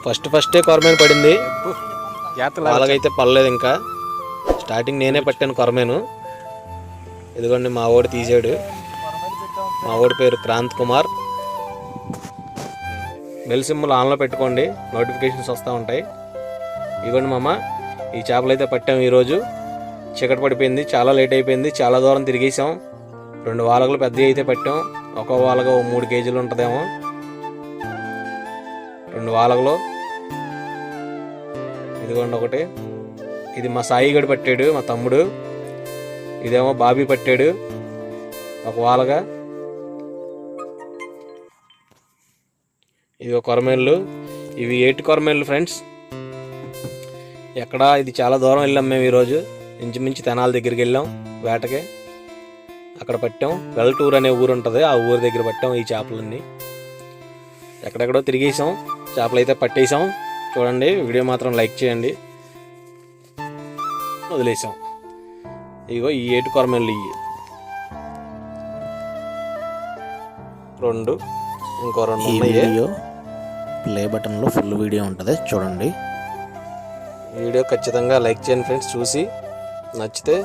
ఫస్టే కొరమేను పడింది, వాళ్ళకైతే పడలేదు. ఇంకా స్టార్టింగ్ నేనే పట్టాను కొరమేను. ఇదిగోండి మా ఓడి తీసాడు. మా ఓడి పేరు క్రాంత్ కుమార్. బెల్ సింబల్ ఆన్లో పెట్టుకోండి, నోటిఫికేషన్స్ వస్తూ ఉంటాయి. ఇదిగోండి మామ, ఈ చేపలు అయితే పట్టాము ఈరోజు. చీకటి పడిపోయింది, చాలా లేట్ అయిపోయింది, చాలా దూరం తిరిగేసాం. 2 వాలగలు పెద్దవి అయితే పట్టాం. ఒక్కో వాలగ 3 కేజీలు ఉంటుందేమో. 2 వాలగలు. ఇదిగోండి ఒకటి, ఇది మా సాయిగడు పట్టాడు, మా తమ్ముడు. ఇదేమో బాబీ పట్టాడు 1 వాలగా. ఇవి కొరమేళ్ళు, ఇవి 8 కొరమేళ్ళు ఫ్రెండ్స్. ఇది చాలా దూరం వెళ్ళాం మేము ఈరోజు. ఇంచుమించు తెనాలి దగ్గరికి వెళ్ళాం వేటకి. అక్కడ పట్టాం. వెల్టూర్ అనే ఊరు ఉంటుంది, ఆ ఊరి దగ్గర పట్టాం ఈ చేపలన్నీ. ఎక్కడెక్కడో తిరిగేసాం, చేపలు అయితే పట్టేసాం. చూడండి, వీడియో మాత్రం లైక్ చేయండి. వదిలేసాం. ఇగో ఈ 8 కొరమేళ్ళు, ఇవి 2, ఇంకో 2 ఉన్నాయి. ప్లే బటన్లో ఫుల్ వీడియో ఉంటుంది, చూడండి. వీడియో ఖచ్చితంగా లైక్ చేయండి ఫ్రెండ్స్. చూసి నచ్చితే